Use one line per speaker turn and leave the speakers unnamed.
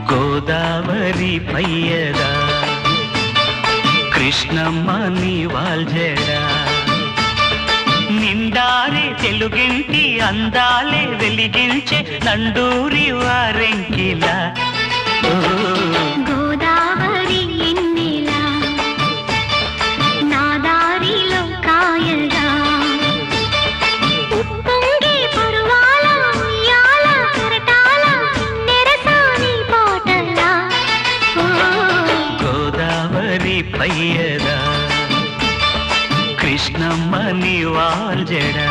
గోదావరి పయ్యదా కృష్ణమ్మ నీవాల్జడా నిండారే తెలుగింటి అందాలే వెలిగించే నండూరి వారెంకిలా
గోదావరి ఎన్నెలా నా దారిలో కాయగా ఉప్పొంగే పరువాల ఉయ్యాల కరటాల నెరసాని పాటలా
గోదావరి పయ్యదా కృష్ణమ్మ నీవాల్జడా